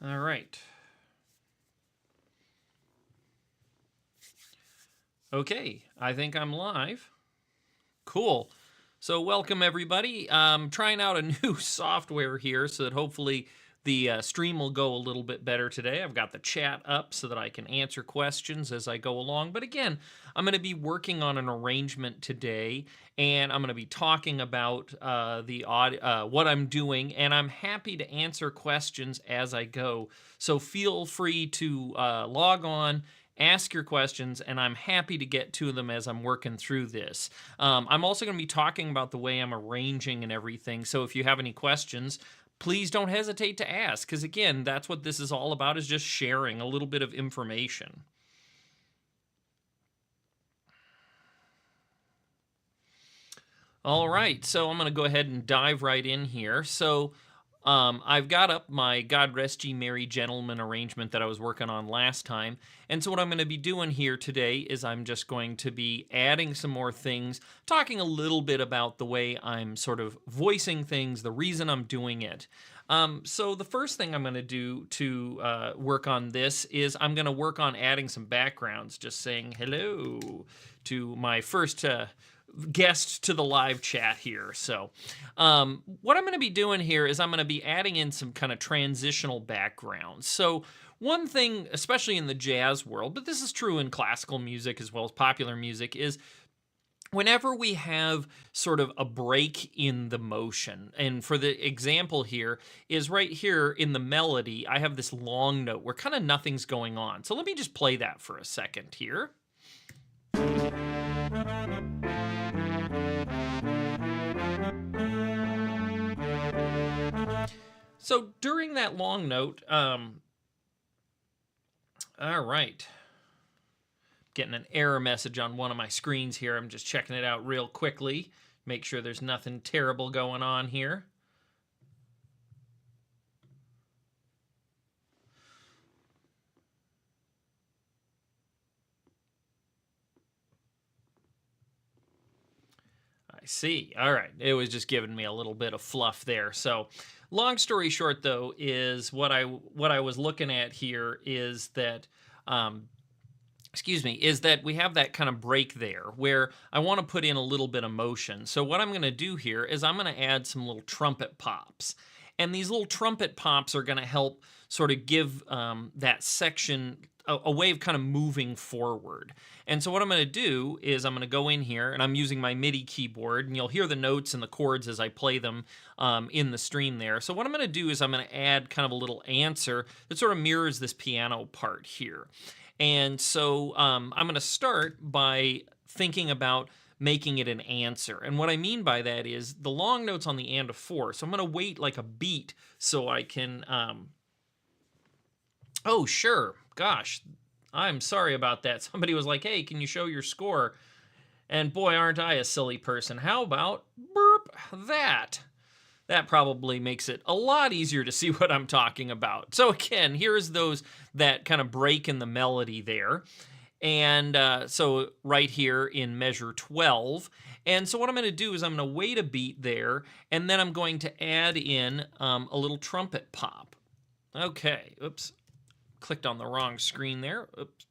All right. Okay, I think I'm live. Cool. So welcome everybody. I'm trying out a new software here so that hopefully the stream will go a little bit better today. I've got the chat up so that I can answer questions as I go along. But again, I'm going to be working on an arrangement today, and I'm going to be talking about what I'm doing, and I'm happy to answer questions as I go. So feel free to log on, ask your questions, and I'm happy to get to them as I'm working through this. I'm also going to be talking about the way I'm arranging and everything, so if you have any questions, please don't hesitate to ask, because again, that's what this is all about, is just sharing a little bit of information. All right, so I'm going to go ahead and dive right in here. So I've got up my God Rest Ye Merry Gentlemen arrangement that I was working on last time. And so what I'm going to be doing here today is I'm just going to be adding some more things, talking a little bit about the way I'm sort of voicing things, the reason I'm doing it. So the first thing I'm going to do to work on this is I'm going to work on adding some backgrounds, just saying hello to my first guest to the live chat here. So what I'm going to be doing here is I'm going to be adding in some kind of transitional backgrounds. So one thing, especially in the jazz world, but this is true in classical music as well as popular music, is whenever we have sort of a break in the motion, and for the example here is right here in the melody, I have this long note where kind of nothing's going on. So let me just play that for a second here. So during that long note, all right. Getting an error message on one of my screens here. I'm just checking it out real quickly. Make sure there's nothing terrible going on here. I see. All right. It was just giving me a little bit of fluff there. So long story short, though, is what I was looking at here is that, is that we have that kind of break there where I want to put in a little bit of motion. So what I'm going to do here is I'm going to add some little trumpet pops. And these little trumpet pops are going to help sort of give that section a way of kind of moving forward. And so what I'm going to do is I'm going to go in here, and I'm using my MIDI keyboard, and you'll hear the notes and the chords as I play them in the stream there. So what I'm going to do is I'm going to add kind of a little answer that sort of mirrors this piano part here. And so I'm going to start by thinking about making it an answer. And what I mean by that is the long note's on the and of 4. So I'm going to wait like a beat so I can... Oh, sure. Gosh, I'm sorry about that. Somebody was like, hey, can you show your score? And boy, aren't I a silly person. How about that? That probably makes it a lot easier to see what I'm talking about. So again, here's that kind of break in the melody there. And so right here in measure 12. And so what I'm going to do is I'm going to wait a beat there, and then I'm going to add in a little trumpet pop. Okay, oops. Clicked on the wrong screen there. Oops.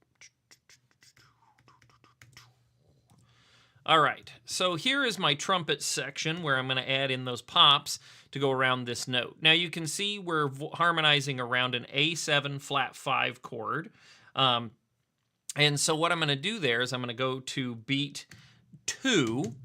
All right, so here is my trumpet section where I'm going to add in those pops to go around this note. Now you can see we're harmonizing around an A7 flat 5 chord. And so what I'm going to do there is I'm going to go to beat 2,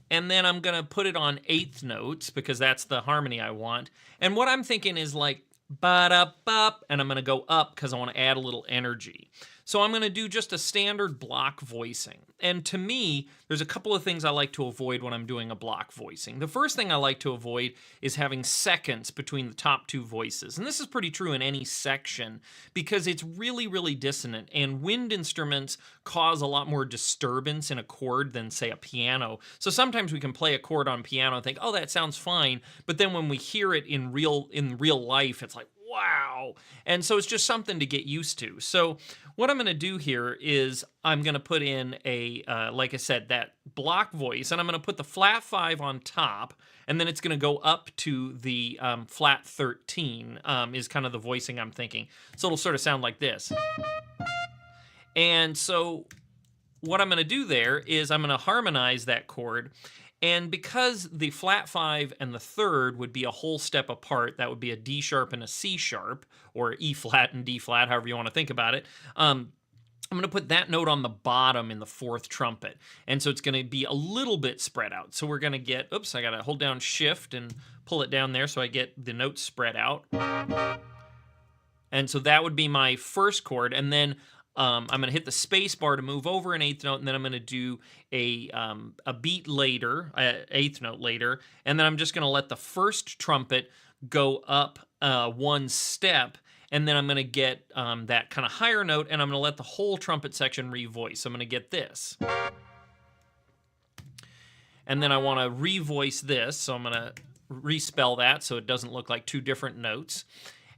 and then I'm going to put it on 8th notes because that's the harmony I want. And what I'm thinking is like, ba-da-bop, and I'm going to go up because I want to add a little energy. So I'm going to do just a standard block voicing. And to me, there's a couple of things I like to avoid when I'm doing a block voicing. The first thing I like to avoid is having seconds between the top 2 voices. And this is pretty true in any section because it's really, really dissonant. And wind instruments cause a lot more disturbance in a chord than, say, a piano. So sometimes we can play a chord on piano and think, oh, that sounds fine. But then when we hear it in real life, it's like, wow. And so it's just something to get used to. So what I'm going to do here is I'm going to put in a, like I said, that block voice, and I'm going to put the flat 5 on top, and then it's going to go up to the flat 13 is kind of the voicing I'm thinking. So it'll sort of sound like this. And so what I'm going to do there is I'm going to harmonize that chord. And because the flat 5 and the third would be a whole step apart, that would be a D sharp and a C sharp, or E flat and D flat, however you want to think about it. I'm going to put that note on the bottom in the 4th trumpet. And so it's going to be a little bit spread out. So we're going to get, oops, I got to hold down shift and pull it down there so I get the notes spread out. And so that would be my first chord. And then I'm going to hit the space bar to move over an 8th note, and then I'm going to do a beat later, 8th note later, and then I'm just going to let the first trumpet go up 1 step, and then I'm going to get that kind of higher note, and I'm going to let the whole trumpet section revoice. I'm going to get this. And then I want to revoice this, so I'm going to respell that so it doesn't look like 2 different notes.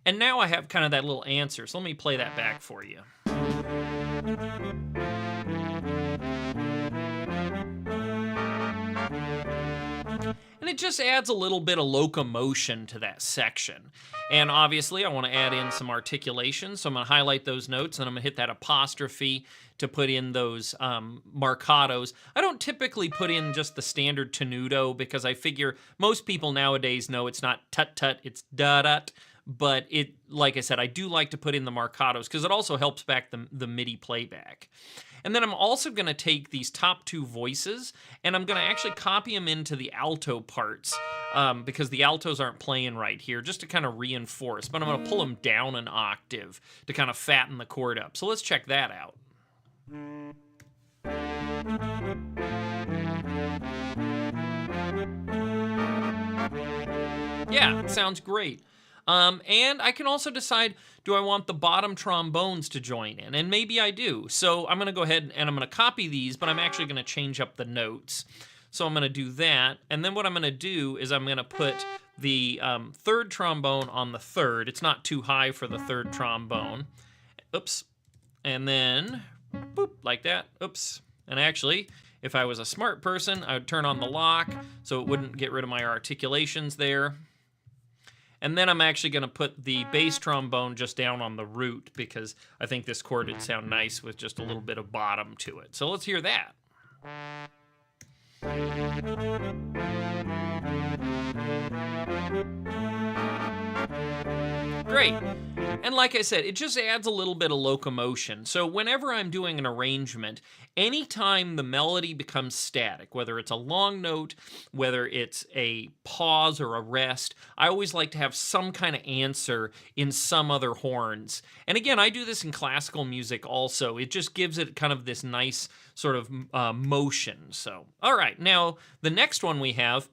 And now I have kind of that little answer, so let me play that back for you. And it just adds a little bit of locomotion to that section. And obviously I want to add in some articulation, so I'm going to highlight those notes, and I'm going to hit that apostrophe to put in those marcatos. I don't typically put in just the standard tenuto because I figure most people nowadays know it's not tut-tut, it's da-dut. But it, like I said, I do like to put in the marcatos because it also helps back the MIDI playback. And then I'm also going to take these top 2 voices, and I'm going to actually copy them into the alto parts because the altos aren't playing right here, just to kind of reinforce. But I'm going to pull them down an octave to kind of fatten the chord up. So let's check that out. Yeah, it sounds great. And I can also decide, do I want the bottom trombones to join in? And maybe I do. So I'm going to go ahead and I'm going to copy these, but I'm actually going to change up the notes. So I'm going to do that. And then what I'm going to do is I'm going to put the 3rd trombone on the 3rd. It's not too high for the 3rd trombone. Oops. And then, boop, like that. Oops. And actually, if I was a smart person, I would turn on the lock so it wouldn't get rid of my articulations there. And then I'm actually going to put the bass trombone just down on the root because I think this chord would sound nice with just a little bit of bottom to it. So let's hear that. Great. And like I said, it just adds a little bit of locomotion. So whenever I'm doing an arrangement, anytime the melody becomes static, whether it's a long note, whether it's a pause or a rest, I always like to have some kind of answer in some other horns. And again, I do this in classical music also. It just gives it kind of this nice sort of motion. So, all right, now the next one we have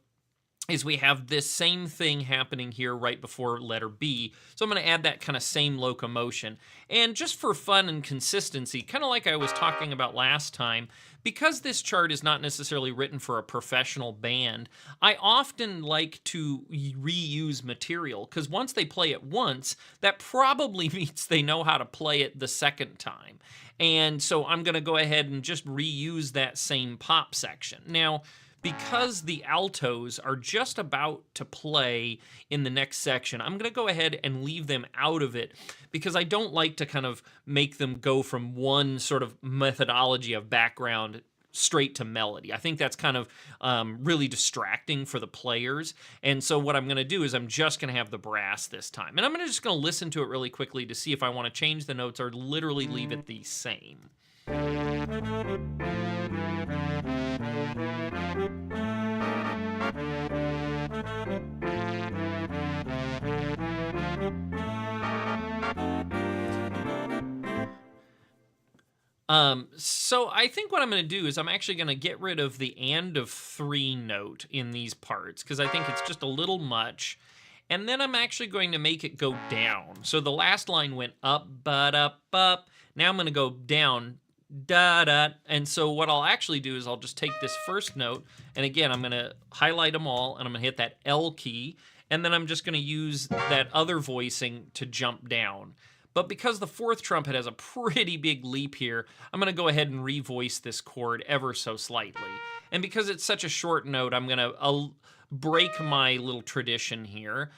is we have this same thing happening here right before letter B. So I'm going to add that kind of same locomotion. And just for fun and consistency, kind of like I was talking about last time, because this chart is not necessarily written for a professional band, I often like to reuse material, because once they play it once, that probably means they know how to play it the second time. And so I'm going to go ahead and just reuse that same pop section. Now, because the altos are just about to play in the next section, I'm going to go ahead and leave them out of it because I don't like to kind of make them go from one sort of methodology of background straight to melody. I think that's kind of really distracting for the players. And so what I'm going to do is I'm just going to have the brass this time. And I'm just going to listen to it really quickly to see if I want to change the notes or literally leave it the same. So I think what I'm going to do is I'm actually going to get rid of the and of 3 note in these parts because I think it's just a little much. And then I'm actually going to make it go down. So the last line went up, but up, up. Now I'm going to go down, da, da. And so what I'll actually do is I'll just take this first note, and again, I'm going to highlight them all, and I'm going to hit that L key, and then I'm just going to use that other voicing to jump down. But because the fourth trumpet has a pretty big leap here, I'm going to go ahead and revoice this chord ever so slightly. And because it's such a short note, I'm going to break my little tradition here.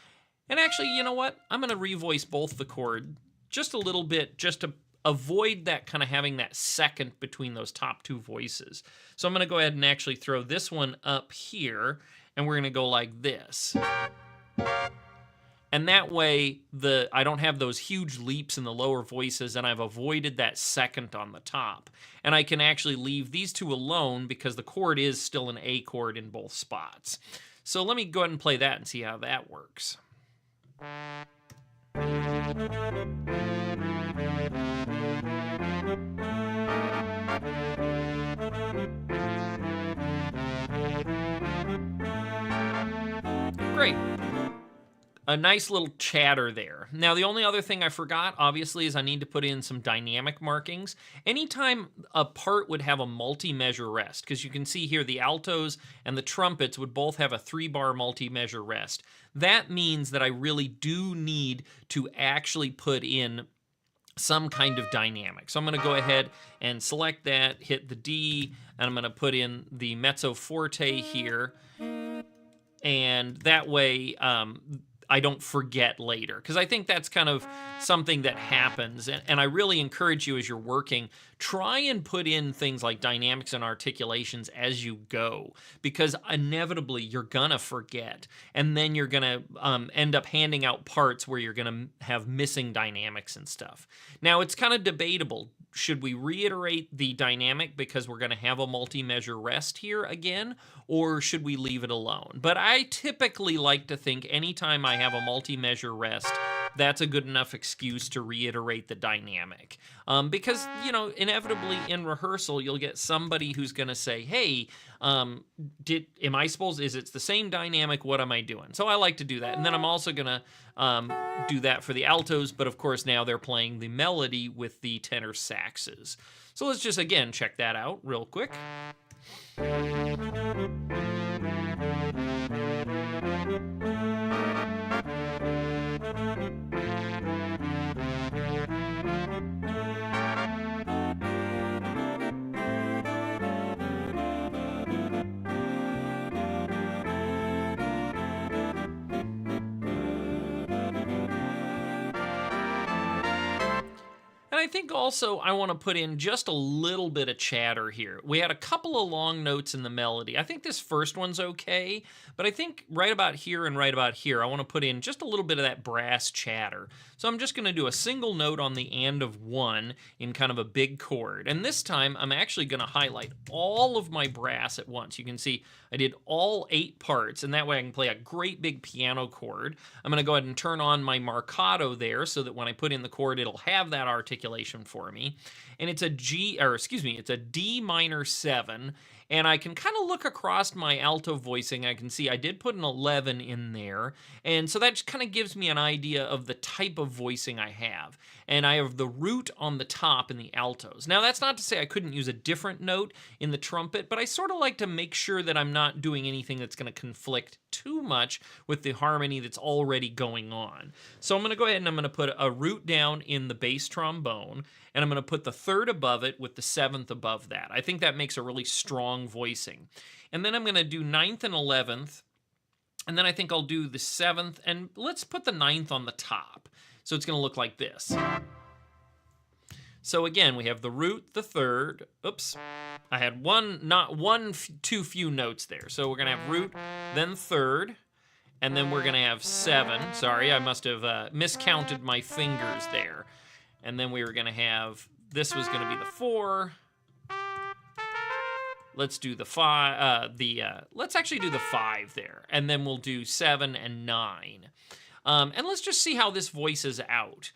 And actually, you know what? I'm going to revoice both the chord just a little bit, just to avoid that kind of having that second between those top two voices. So I'm going to go ahead and actually throw this one up here, and we're going to go like this. And that way, I don't have those huge leaps in the lower voices, and I've avoided that second on the top. And I can actually leave these two alone because the chord is still an A chord in both spots. So let me go ahead and play that and see how that works. Great. A nice little chatter there. Now, the only other thing I forgot, obviously, is I need to put in some dynamic markings. Anytime a part would have a multi-measure rest, because you can see here the altos and the trumpets would both have a 3-bar multi-measure rest. That means that I really do need to actually put in some kind of dynamic. So I'm going to go ahead and select that, hit the D, and I'm going to put in the mezzo forte here. And that way, I don't forget later, because I think that's kind of something that happens. And I really encourage you as you're working, try and put in things like dynamics and articulations as you go, because inevitably you're gonna forget, and then you're gonna end up handing out parts where you're gonna have missing dynamics and stuff. Now, it's kind of debatable. Should we reiterate the dynamic because we're going to have a multi-measure rest here again, or should we leave it alone? But I typically like to think anytime I have a multi-measure rest, that's a good enough excuse to reiterate the dynamic. Because, you know, inevitably in rehearsal, you'll get somebody who's going to say, hey, is it the same dynamic? What am I doing? So I like to do that. And then I'm also going to do that for the altos, but of course now they're playing the melody with the tenor saxes. So let's just, again, check that out real quick. And I think also I want to put in just a little bit of chatter here. We had a couple of long notes in the melody. I think this first one's okay, but I think right about here and right about here, I want to put in just a little bit of that brass chatter. So I'm just going to do a single note on the and of 1 in kind of a big chord. And this time I'm actually going to highlight all of my brass at once. You can see I did all 8 parts, and that way I can play a great big piano chord. I'm going to go ahead and turn on my marcato there so that when I put in the chord, it'll have that articulation for me. And it's a it's a D minor 7. And I can kind of look across my alto voicing. I can see I did put an 11 in there. And so that just kind of gives me an idea of the type of voicing I have. And I have the root on the top in the altos. Now, that's not to say I couldn't use a different note in the trumpet, but I sort of like to make sure that I'm not doing anything that's going to conflict too much with the harmony that's already going on. So I'm going to go ahead and I'm going to put a root down in the bass trombone, and I'm going to put the 3rd above it with the 7th above that. I think that makes a really strong voicing. And then I'm going to do 9th and 11th, and then I think I'll do the 7th, and let's put the 9th on the top. So it's going to look like this. So again, we have the root, the 3rd. Oops, I had too few notes there. So we're going to have root, then 3rd, and then we're going to have 7. Sorry, I must have miscounted my fingers there. And then we were going to have, this was going to be the 4. Let's do the 5, let's actually do the 5 there. And then we'll do 7 and 9. And let's just see how this voices out.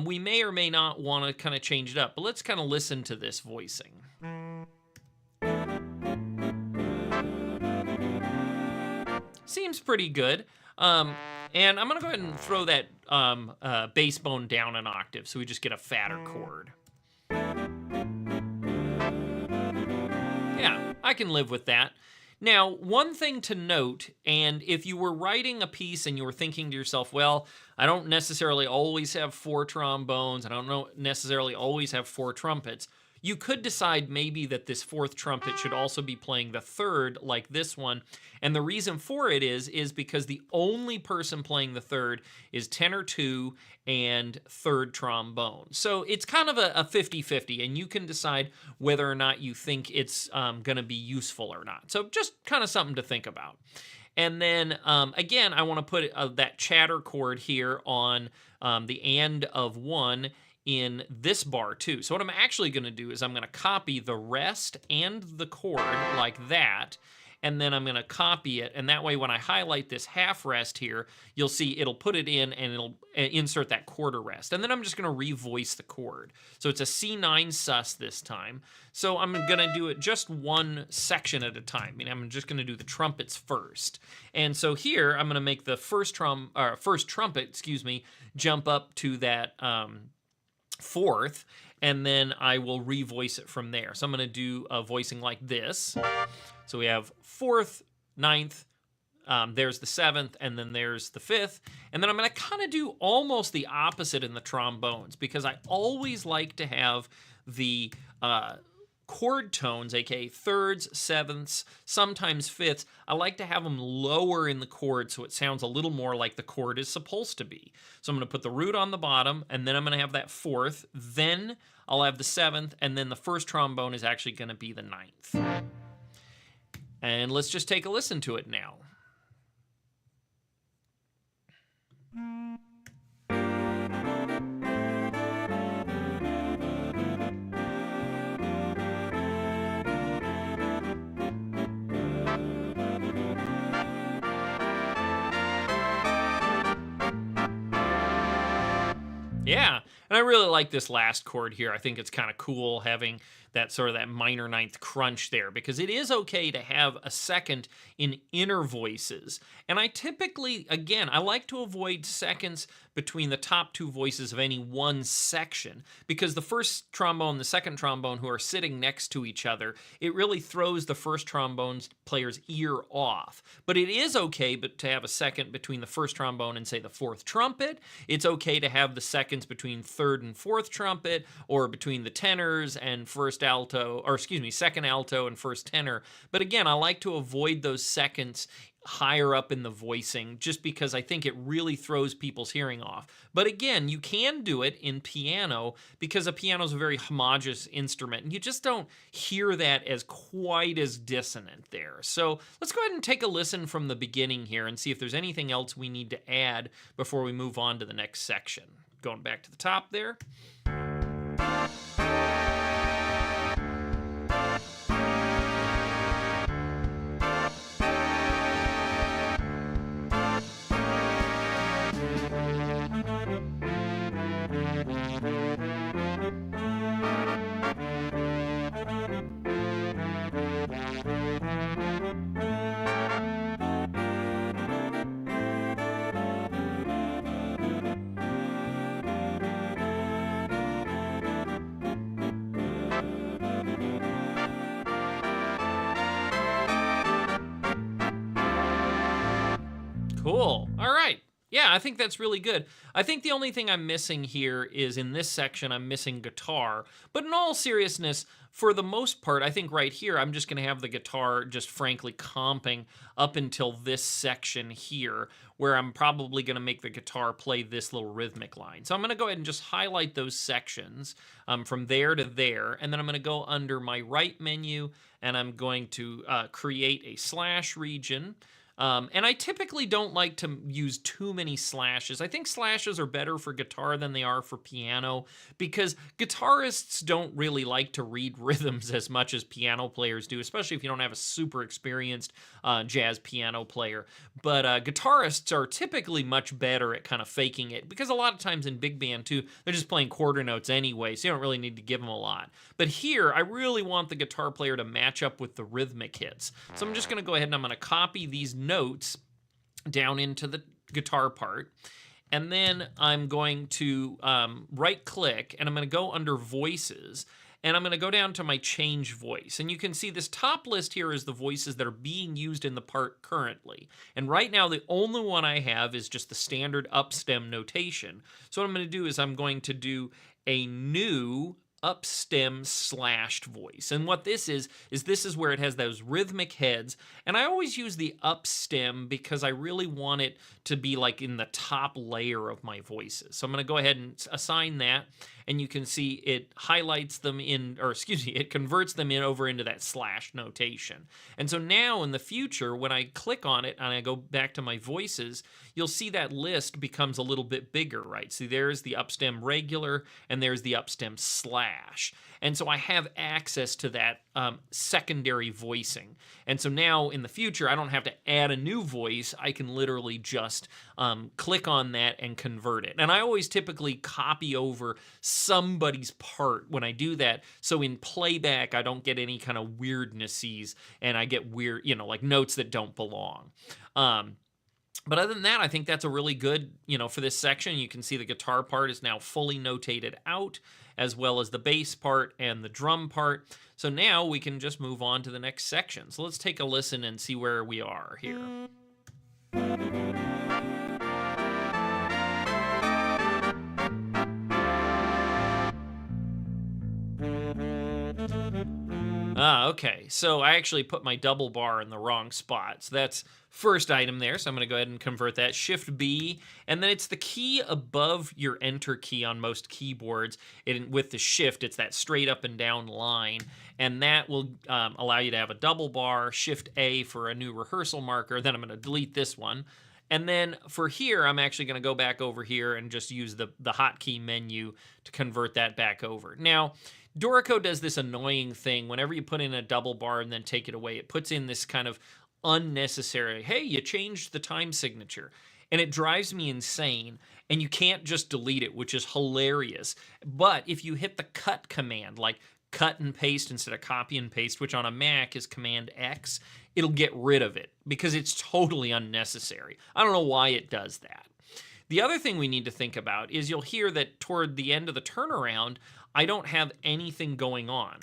We may or may not want to kind of change it up, but let's kind of listen to this voicing. Seems pretty good. And I'm going to go ahead and throw that bass bone down an octave so we just get a fatter chord. Yeah, I can live with that. Now, one thing to note, and if you were writing a piece and you were thinking to yourself, well, I don't necessarily always have 4 trombones, I don't necessarily always have 4 trumpets, you could decide maybe that this 4th trumpet should also be playing the 3rd like this one. And the reason for it is because the only person playing the 3rd is tenor 2 and 3rd trombone. So it's kind of a 50-50, and you can decide whether or not you think it's going to be useful or not. So just kind of something to think about. And then, again, I want to put that chatter chord here on the end of 1 in this bar too. So what I'm actually going to do is I'm going to copy the rest and the chord like that, and then I'm going to copy it, and that way when I highlight this half rest here, you'll see it'll put it in and it'll insert that quarter rest. And then I'm just going to revoice the chord. So it's a C9 sus this time. So I'm going to do it just one section at a time. I mean, I'm just going to do the trumpets first. And so here I'm going to make the first trumpet, jump up to that 4th, and then I will revoice it from there. So I'm going to do a voicing like this. So we have 4th, 9th, there's the 7th, and then there's the 5th. And then I'm going to kind of do almost the opposite in the trombones, because I always like to have the chord tones, aka 3rds, 7ths, sometimes 5ths, I like to have them lower in the chord so it sounds a little more like the chord is supposed to be. So I'm going to put the root on the bottom, and then I'm going to have that 4th, then I'll have the 7th, and then the first trombone is actually going to be the 9th. And let's just take a listen to it now. Yeah, and I really like this last chord here. I think it's kind of cool having that sort of that minor 9th crunch there, because it is okay to have a second in inner voices. And I typically, again, I like to avoid seconds between the top 2 voices of any one section, because the first trombone and the second trombone, who are sitting next to each other, it really throws the first trombone player's ear off. But it is okay to have a second between the first trombone and, say, the 4th trumpet. It's okay to have the seconds between 3rd and 4th trumpet, or between the tenors and second alto and first tenor. But again, I like to avoid those seconds higher up in the voicing, just because I think it really throws people's hearing off. But again, you can do it in piano, because a piano is a very homogeneous instrument, and you just don't hear that as quite as dissonant there. So let's go ahead and take a listen from the beginning here and see if there's anything else we need to add before we move on to the next section. Going back to the top there. Cool. All right. Yeah, I think that's really good. I think the only thing I'm missing here is in this section, I'm missing guitar. But in all seriousness, for the most part, I think right here, I'm just going to have the guitar just frankly comping up until this section here, where I'm probably going to make the guitar play this little rhythmic line. So I'm going to go ahead and just highlight those sections from there to there, and then I'm going to go under my right menu, and I'm going to create a slash region. And I typically don't like to use too many slashes. I think slashes are better for guitar than they are for piano, because guitarists don't really like to read rhythms as much as piano players do, especially if you don't have a super experienced jazz piano player. But guitarists are typically much better at kind of faking it, because a lot of times in big band too, they're just playing quarter notes anyway, so you don't really need to give them a lot. But here, I really want the guitar player to match up with the rhythmic hits. So I'm just going to go ahead and I'm going to copy these notes down into the guitar part, and then I'm going to right click, and I'm going to go under voices, and I'm going to go down to my change voice. And you can see this top list here is the voices that are being used in the part currently. And right now, the only one I have is just the standard upstem notation. So what I'm going to do is I'm going to do a new upstem slashed voice. And what this is this is where it has those rhythmic heads. And I always use the upstem because I really want it to be like in the top layer of my voices. So I'm going to go ahead and assign that. And you can see it highlights them in, or excuse me, it converts them in over into that slash notation. And so now in the future, when I click on it and I go back to my voices, you'll see that list becomes a little bit bigger, right? See, there's the upstem regular and there's the upstem slash. And so I have access to that secondary voicing. And so now in the future, I don't have to add a new voice. I can literally just click on that and convert it. And I always typically copy over somebody's part when I do that. So in playback, I don't get any kind of weirdnesses and I get weird, like notes that don't belong. But other than that, I think that's a really good, for this section. You can see the guitar part is now fully notated out, as well as the bass part and the drum part. So now we can just move on to the next section. So let's take a listen and see where we are here. Okay, so I actually put my double bar in the wrong spot. So that's first item there, so I'm going to go ahead and convert that. Shift B, and then it's the key above your Enter key on most keyboards. With the Shift, it's that straight up and down line, and that will allow you to have a double bar. Shift A for a new rehearsal marker. Then I'm going to delete this one. And then for here, I'm actually going to go back over here and just use the hotkey menu to convert that back over. Now, Dorico does this annoying thing. Whenever you put in a double bar and then take it away, it puts in this kind of unnecessary, hey, you changed the time signature. And it drives me insane. And you can't just delete it, which is hilarious. But if you hit the cut command, like cut and paste instead of copy and paste, which on a Mac is Command X, it'll get rid of it because it's totally unnecessary. I don't know why it does that. The other thing we need to think about is you'll hear that toward the end of the turnaround, I don't have anything going on.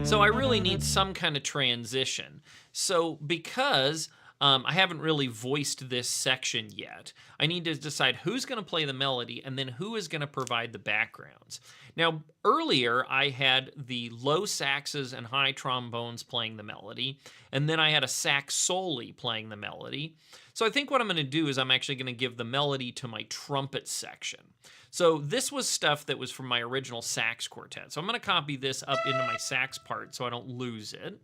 So I really need some kind of transition. So because I haven't really voiced this section yet, I need to decide who's going to play the melody and then who is going to provide the backgrounds. Now, earlier I had the low saxes and high trombones playing the melody, and then I had a sax soli playing the melody. So I think what I'm going to do is I'm actually going to give the melody to my trumpet section. So this was stuff that was from my original sax quartet. So I'm going to copy this up into my sax part so I don't lose it.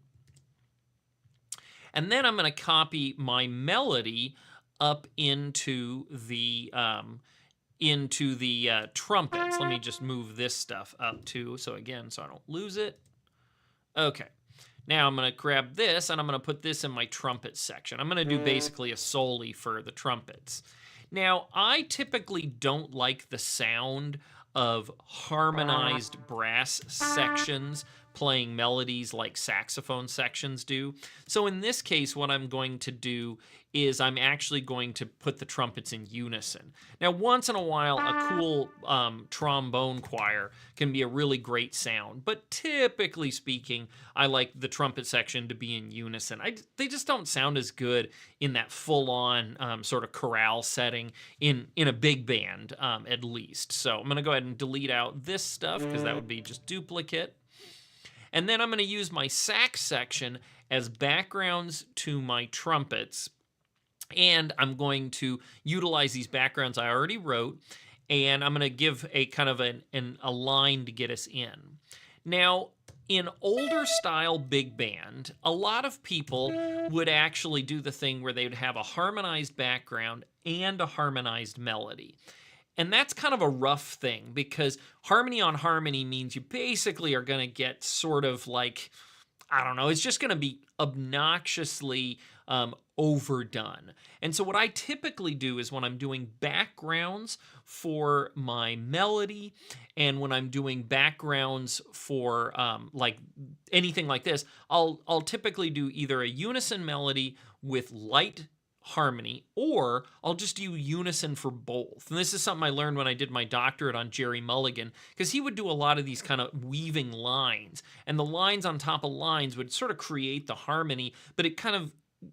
And then I'm going to copy my melody up into the trumpets. Let me just move this stuff up too. So again, so I don't lose it. Okay. Now I'm going to grab this and I'm going to put this in my trumpet section. I'm going to do basically a soli for the trumpets. Now, I typically don't like the sound of harmonized brass sections playing melodies like saxophone sections do. So in this case, what I'm going to do is I'm actually going to put the trumpets in unison. Now, once in a while, a cool trombone choir can be a really great sound, but typically speaking, I like the trumpet section to be in unison. They just don't sound as good in that full-on sort of chorale setting in a big band, at least. So I'm going to go ahead and delete out this stuff because that would be just duplicate. And then I'm going to use my sax section as backgrounds to my trumpets. And I'm going to utilize these backgrounds I already wrote. And I'm going to give a kind of a line to get us in. Now, in older style big band, a lot of people would actually do the thing where they would have a harmonized background and a harmonized melody. And that's kind of a rough thing because harmony on harmony means you basically are going to get sort of like, I don't know, it's just going to be obnoxiously overdone. And so what I typically do is when I'm doing backgrounds for my melody and when I'm doing backgrounds for like anything like this, I'll typically do either a unison melody with light harmony, or I'll just do unison for both. And this is something I learned when I did my doctorate on Jerry Mulligan, because he would do a lot of these kind of weaving lines, and the lines on top of lines would sort of create the harmony, but it kind of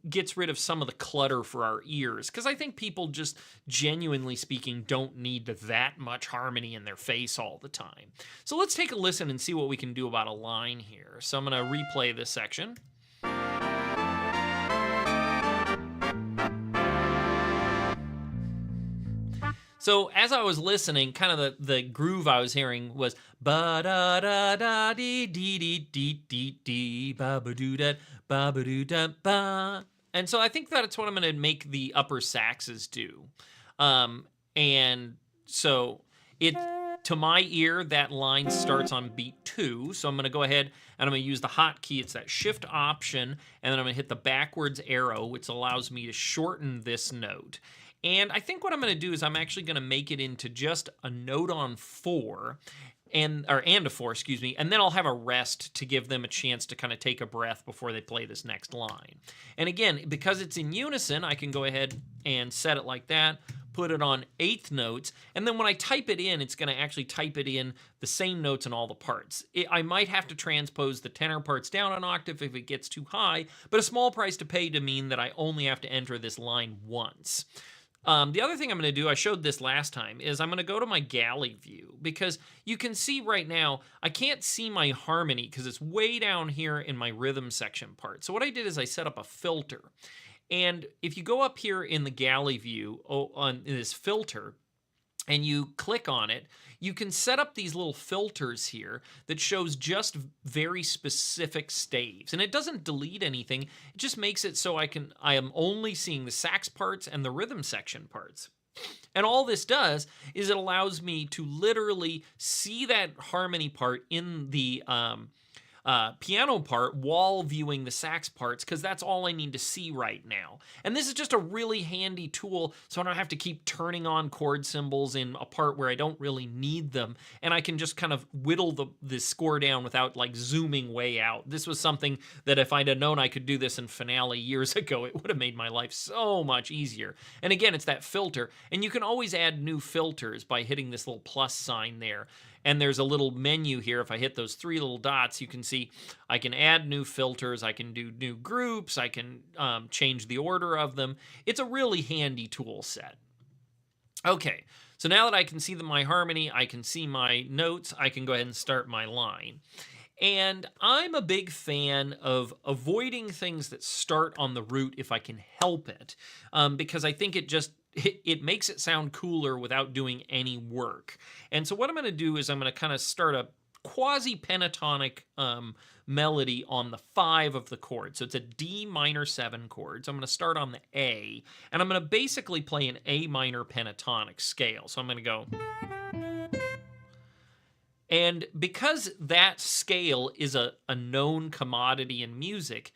gets rid of some of the clutter for our ears, because I think people, just genuinely speaking, don't need that much harmony in their face all the time. So let's take a listen and see what we can do about a line here. So I'm going to replay this section. So as I was listening, kind of the groove I was hearing was ba da da da dee dee dee dee dee dee ba ba doo da ba ba doo da ba. And so I think that's what I'm going to make the upper saxes do. And so to my ear, that line starts on beat 2. So I'm going to go ahead and I'm going to use the hotkey. It's that shift option, and then I'm going to hit the backwards arrow, which allows me to shorten this note. And I think what I'm going to do is I'm actually going to make it into just a note on 4, and a 4, excuse me, and then I'll have a rest to give them a chance to kind of take a breath before they play this next line. And again, because it's in unison, I can go ahead and set it like that, put it on 8th notes, and then when I type it in, it's going to actually type it in the same notes in all the parts. I might have to transpose the tenor parts down an octave if it gets too high, but a small price to pay to mean that I only have to enter this line once. The other thing I'm going to do, I showed this last time, is I'm going to go to my galley view, because you can see right now, I can't see my harmony because it's way down here in my rhythm section part. So what I did is I set up a filter. And if you go up here in the galley view on this filter, and you click on it, you can set up these little filters here that shows just very specific staves. And it doesn't delete anything, it just makes it so I am only seeing the sax parts and the rhythm section parts. And all this does is it allows me to literally see that harmony part in the piano part while viewing the sax parts, because that's all I need to see right now. And this is just a really handy tool, so I don't have to keep turning on chord symbols in a part where I don't really need them, and I can just kind of whittle the score down without like zooming way out. This was something that if I'd have known I could do this in Finale years ago, it would have made my life so much easier. And again, it's that filter, and you can always add new filters by hitting this little plus sign there. And there's a little menu here. If I hit those 3 little dots, you can see I can add new filters, I can do new groups, I can change the order of them. It's a really handy tool set. Okay, so now that I can see my harmony, I can see my notes, I can go ahead and start my line. And I'm a big fan of avoiding things that start on the root if I can help it, because I think it makes it sound cooler without doing any work. And so what I'm going to do is I'm going to kind of start a quasi-pentatonic melody on the 5 of the chord. So it's a D minor 7 chord. So I'm going to start on the A, and I'm going to basically play an A minor pentatonic scale. So I'm going to go... And because that scale is a known commodity in music,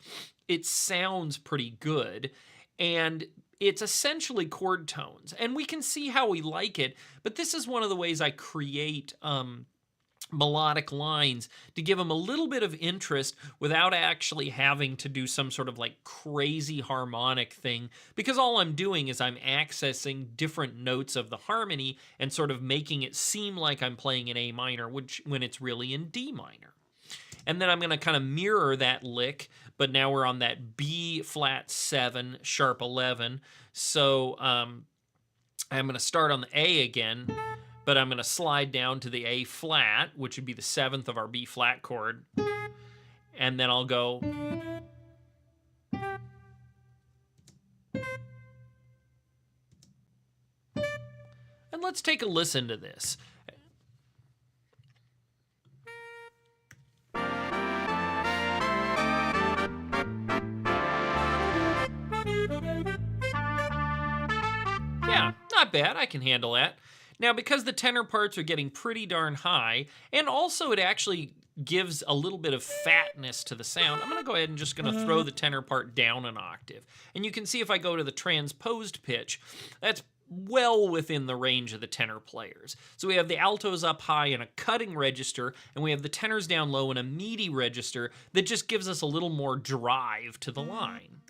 it sounds pretty good. And it's essentially chord tones. And we can see how we like it, but this is one of the ways I create melodic lines to give them a little bit of interest without actually having to do some sort of like crazy harmonic thing, because all I'm doing is I'm accessing different notes of the harmony and sort of making it seem like I'm playing in A minor, which when it's really in D minor. And then I'm going to kind of mirror that lick, but now we're on that B flat 7, sharp 11. So I'm going to start on the A again, but I'm going to slide down to the A flat, which would be the 7th of our B flat chord. And then I'll go... And let's take a listen to this. Yeah, not bad. I can handle that. Now, because the tenor parts are getting pretty darn high, and also it actually gives a little bit of fatness to the sound, I'm going to go ahead and just going to throw the tenor part down an octave. And you can see if I go to the transposed pitch, that's well within the range of the tenor players. So we have the altos up high in a cutting register, and we have the tenors down low in a meaty register that just gives us a little more drive to the line.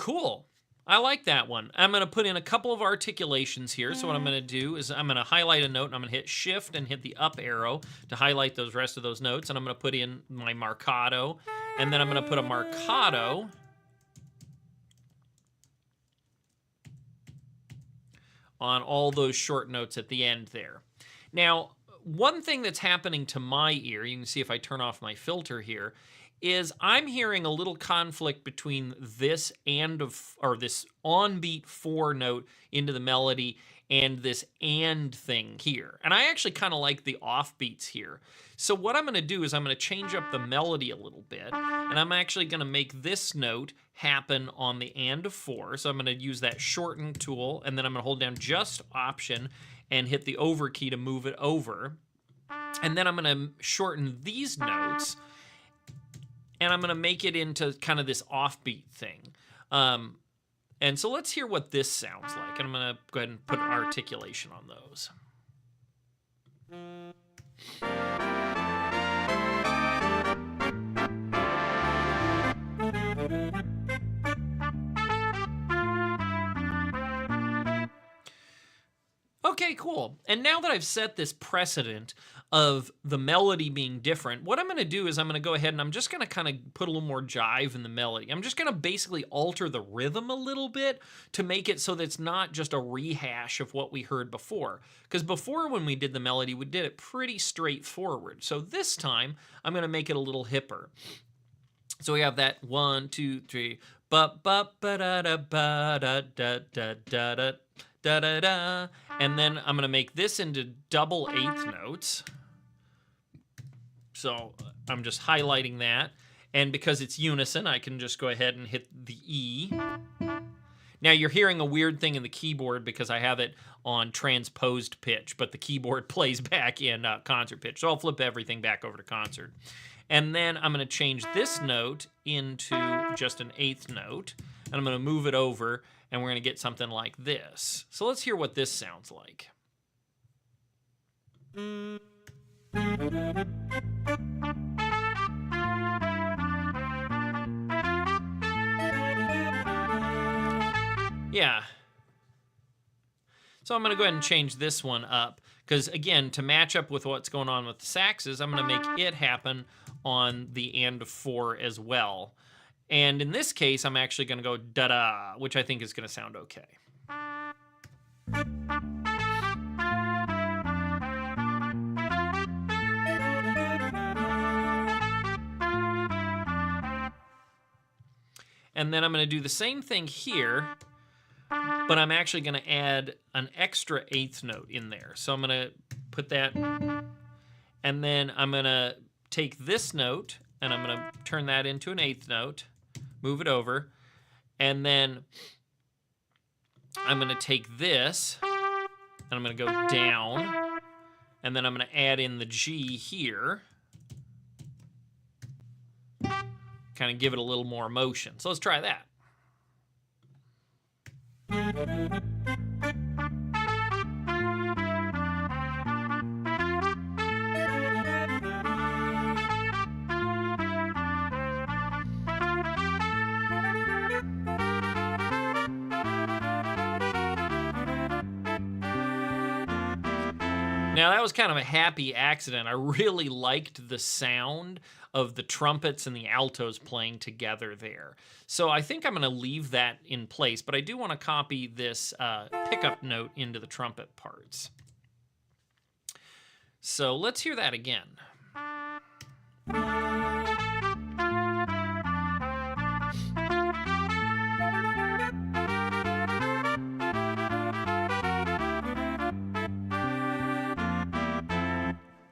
Cool. I like that one. I'm going to put in a couple of articulations here. So what I'm going to do is I'm going to highlight a note, and I'm going to hit Shift and hit the up arrow to highlight those rest of those notes. And I'm going to put in my marcato, and then I'm going to put a marcato on all those short notes at the end there. Now, one thing that's happening to my ear, you can see if I turn off my filter here, is I'm hearing a little conflict between this this on-beat 4 note into the melody and this and thing here. And I actually kind of like the offbeats here. So what I'm going to do is I'm going to change up the melody a little bit, and I'm actually going to make this note happen on the and of 4. So I'm going to use that shorten tool, and then I'm going to hold down just Option and hit the over key to move it over. And then I'm going to shorten these notes, and I'm going to make it into kind of this offbeat thing. And so let's hear what this sounds like. And I'm going to go ahead and put an articulation on those. Okay, cool. And now that I've set this precedent of the melody being different, what I'm going to do is I'm going to go ahead and I'm just going to kind of put a little more jive in the melody. I'm just going to basically alter the rhythm a little bit to make it so that it's not just a rehash of what we heard before. Because before, when we did the melody, we did it pretty straightforward. So this time, I'm going to make it a little hipper. So we have that 1, 2, 3, ba ba ba da da ba da da da da da. Da, da, da. And then I'm going to make this into double eighth notes. So I'm just highlighting that. And because it's unison, I can just go ahead and hit the E. Now you're hearing a weird thing in the keyboard because I have it on transposed pitch, but the keyboard plays back in concert pitch. So I'll flip everything back over to concert. And then I'm going to change this note into just an eighth note. And I'm going to move it over, and we're going to get something like this. So let's hear what this sounds like. Yeah. So I'm going to go ahead and change this one up, because again, to match up with what's going on with the saxes, I'm going to make it happen on the and of 4 as well. And in this case, I'm actually going to go da-da, which I think is going to sound okay. And then I'm going to do the same thing here, but I'm actually going to add an extra eighth note in there. So I'm going to put that, and then I'm going to take this note, and I'm going to turn that into an eighth note, move it over, and then I'm going to take this, and I'm going to go down, and then I'm going to add in the G here, kind of give it a little more motion. So let's try that. Now, that was kind of a happy accident. I really liked the sound of the trumpets and the altos playing together there. So I think I'm going to leave that in place, but I do want to copy this pickup note into the trumpet parts. So let's hear that again.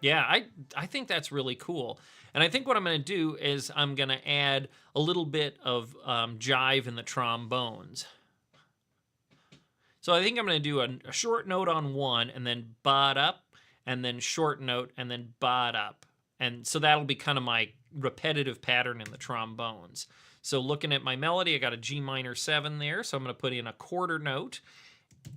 Yeah, I think that's really cool. And I think what I'm going to do is I'm going to add a little bit of jive in the trombones. So I think I'm going to do a short note on 1, and then bot up, and then short note, and then bot up. And so that'll be kind of my repetitive pattern in the trombones. So looking at my melody, I got a G minor 7 there, so I'm going to put in a quarter note,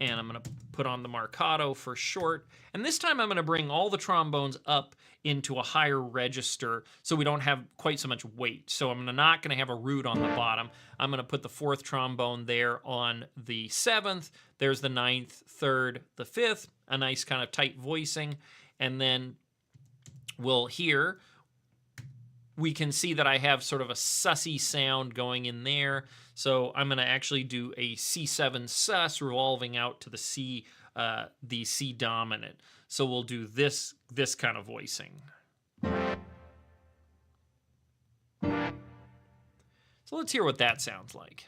And I'm going to put on the marcato for short. And this time I'm going to bring all the trombones up into a higher register so we don't have quite so much weight. So I'm not going to have a root on the bottom. I'm going to put the 4th trombone there on the 7th. There's the 9th, 3rd, the 5th, a nice kind of tight voicing. And then we'll hear, we can see that I have sort of a sussy sound going in there. So I'm going to actually do a C7 sus revolving out to the C dominant. So we'll do this kind of voicing. So let's hear what that sounds like.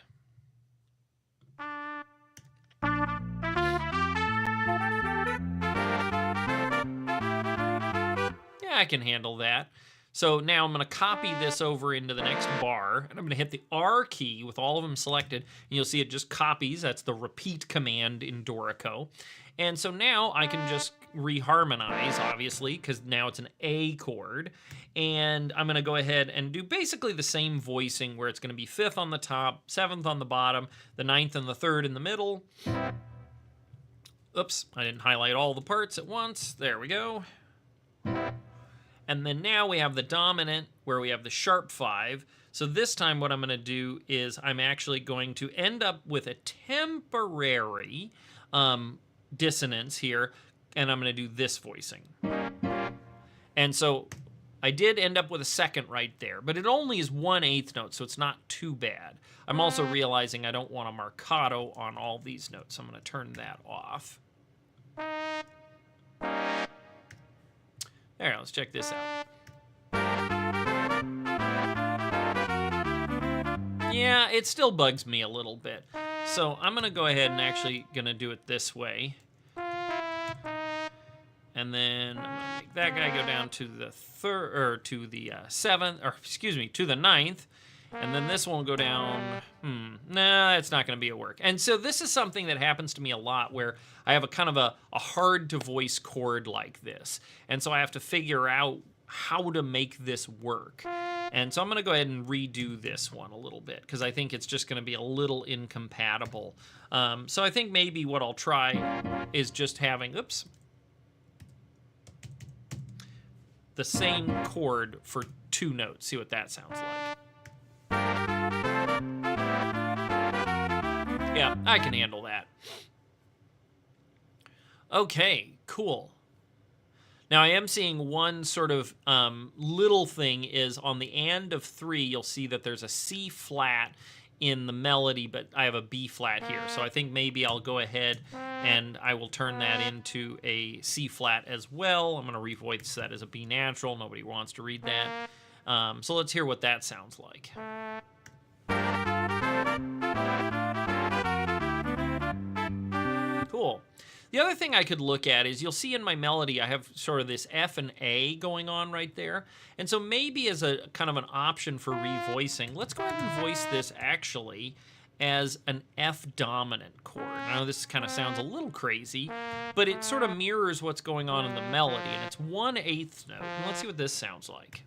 Yeah, I can handle that. So now I'm going to copy this over into the next bar, and I'm going to hit the R key with all of them selected, and you'll see it just copies. That's the repeat command in Dorico. And so now I can just reharmonize, obviously, because now it's an A chord. And I'm going to go ahead and do basically the same voicing where it's going to be 5th on the top, 7th on the bottom, the 9th and the 3rd in the middle. Oops, I didn't highlight all the parts at once. There we go. And then now we have the dominant where we have the sharp 5. So this time what I'm going to do is I'm actually going to end up with a temporary dissonance here, and I'm going to do this voicing. And so I did end up with a 2nd right there, but it only is 1/8 note, so it's not too bad. I'm also realizing I don't want a marcato on all these notes, so I'm going to turn that off. There, let's check this out. Yeah, it still bugs me a little bit. So I'm going to go ahead and actually going to do it this way. And then I'm going to make that guy go down to the 3rd, or to the 7th, or excuse me, to the 9th. And then this one will go down, nah, it's not going to be a work. And so this is something that happens to me a lot where I have a kind of a hard to voice chord like this. And so I have to figure out how to make this work. And so I'm going to go ahead and redo this one a little bit because I think it's just going to be a little incompatible. So I think maybe what I'll try is just having, the same chord for 2 notes. See what that sounds like. Yeah, I can handle that. Okay, cool. Now I am seeing one sort of little thing is on the and of 3, you'll see that there's a C flat in the melody, but I have a B flat here. So I think maybe I'll go ahead and I will turn that into a C flat as well. I'm going to revoice that as a B natural. Nobody wants to read that. So let's hear what that sounds like. Cool. The other thing I could look at is you'll see in my melody I have sort of this F and A going on right there. And so maybe as a kind of an option for revoicing, let's go ahead and voice this actually as an F dominant chord. I know this kind of sounds a little crazy, but it sort of mirrors what's going on in the melody, and it's 1/8 note. And let's see what this sounds like.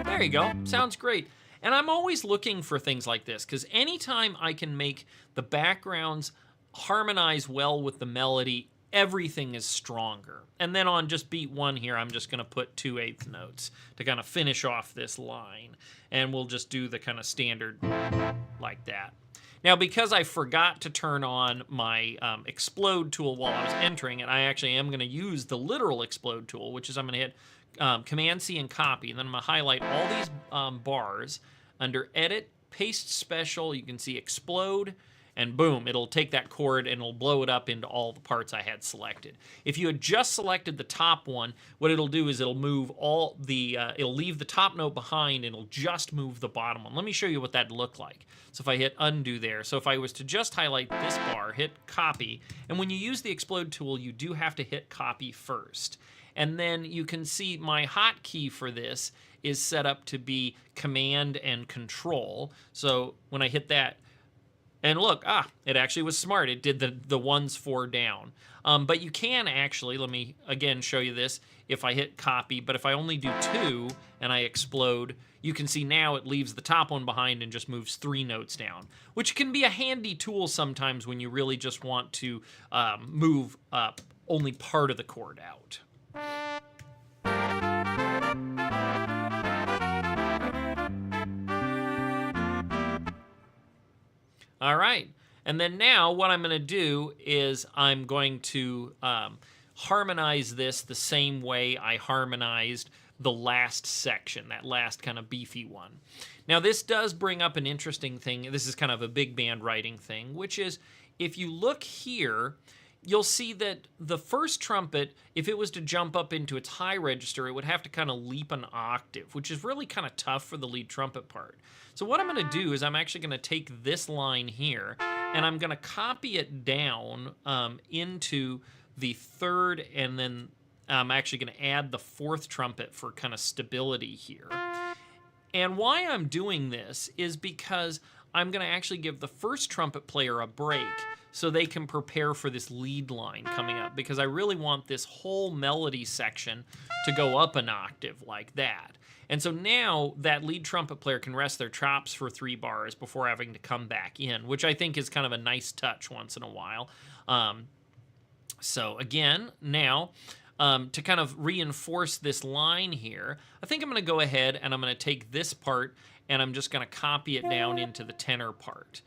There you go. Sounds great. And I'm always looking for things like this because anytime I can make the backgrounds harmonize well with the melody, everything is stronger. And then on just beat 1 here, I'm just going to put 2/8 notes to kind of finish off this line. And we'll just do the kind of standard like that. Now, because I forgot to turn on my explode tool while I was entering it, I actually am going to use the literal explode tool, which is I'm going to hit Command-C and copy, and then I'm going to highlight all these bars. Under Edit, Paste Special, you can see Explode, and boom, it'll take that chord and it'll blow it up into all the parts I had selected. If you had just selected the top one, what it'll do is it'll move all the, it'll leave the top note behind and it'll just move the bottom one. Let me show you what that'd look like. So if I hit undo there, so if I was to just highlight this bar, hit copy, and when you use the Explode tool, you do have to hit copy first. And then you can see my hotkey for this is set up to be Command and Control. So when I hit that, And look, it actually was smart. It did the ones 4 down. But you can actually, let me again show you this, if I hit copy, but if I only do 2 and I explode, you can see now it leaves the top one behind and just moves 3 notes down, which can be a handy tool sometimes when you really just want to move only part of the chord out. All right, and then now what I'm going to do is I'm going to harmonize this the same way I harmonized the last section, that last kind of beefy one. Now this does bring up an interesting thing. This is kind of a big band writing thing, which is if you look here, you'll see that the first trumpet, if it was to jump up into its high register, it would have to kind of leap an octave, which is really kind of tough for the lead trumpet part. So what I'm going to do is I'm actually going to take this line here, and I'm going to copy it down into the third, and then I'm actually going to add the fourth trumpet for kind of stability here. And why I'm doing this is because I'm going to actually give the first trumpet player a break so they can prepare for this lead line coming up, because I really want this whole melody section to go up an octave like that. And so now that lead trumpet player can rest their chops for 3 bars before having to come back in, which I think is kind of a nice touch once in a while. So again, now to kind of reinforce this line here, I think I'm going to go ahead and I'm going to take this part and I'm just going to copy it down into the tenor part.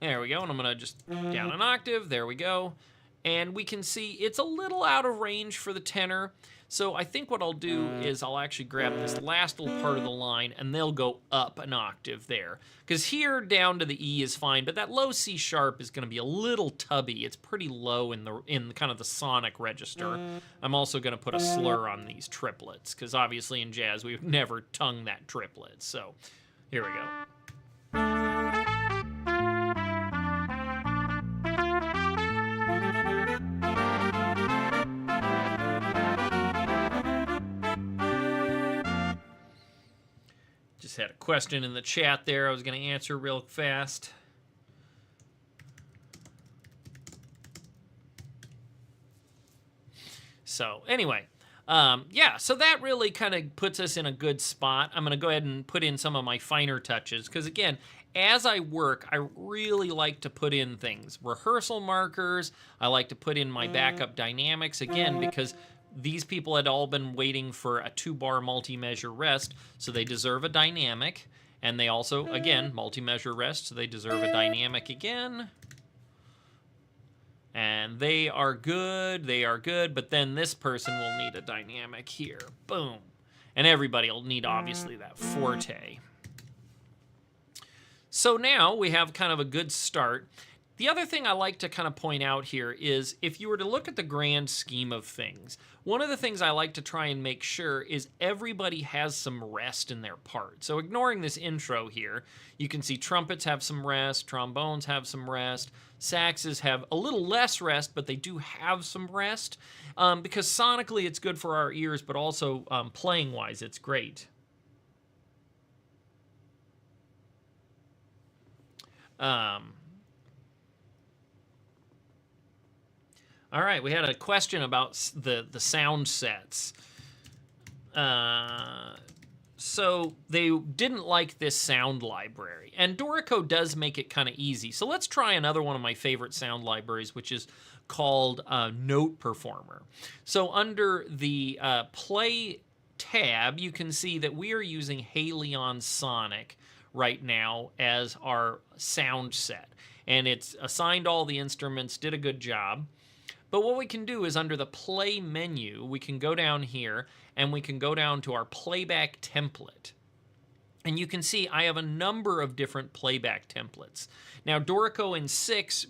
There we go, and I'm going to just down an octave, there we go. And we can see it's a little out of range for the tenor, so I think what I'll do is I'll actually grab this last little part of the line and they'll go up an octave there. Because here down to the E is fine, but that low C sharp is going to be a little tubby. It's pretty low in kind of the sonic register. I'm also going to put a slur on these triplets, because obviously in jazz we would never tongue that triplet. So here we go. Just had a question in the chat there I was going to answer real fast. So anyway, yeah, so that really kind of puts us in a good spot. I'm going to go ahead and put in some of my finer touches, because again, as I work, I really like to put in things. Rehearsal markers, I like to put in my backup dynamics, again, because these people had all been waiting for a 2-bar multi-measure rest, so they deserve a dynamic. And they also, again, multi-measure rest, so they deserve a dynamic again. And they are good, but then this person will need a dynamic here. Boom. And everybody will need, obviously, that forte. So now we have kind of a good start. The other thing I like to kind of point out here is if you were to look at the grand scheme of things, one of the things I like to try and make sure is everybody has some rest in their part. So ignoring this intro here, you can see trumpets have some rest, trombones have some rest, saxes have a little less rest, but they do have some rest, because sonically it's good for our ears, but also playing-wise it's great. All right, we had a question about the sound sets. So they didn't like this sound library, and Dorico does make it kind of easy. So let's try another one of my favorite sound libraries, which is called Note Performer. So under the Play tab, you can see that we are using Halion Sonic right now as our sound set, and it's assigned all the instruments, did a good job. But what we can do is under the play menu, we can go down here and we can go down to our playback template. And you can see I have a number of different playback templates. Now, Dorico in 6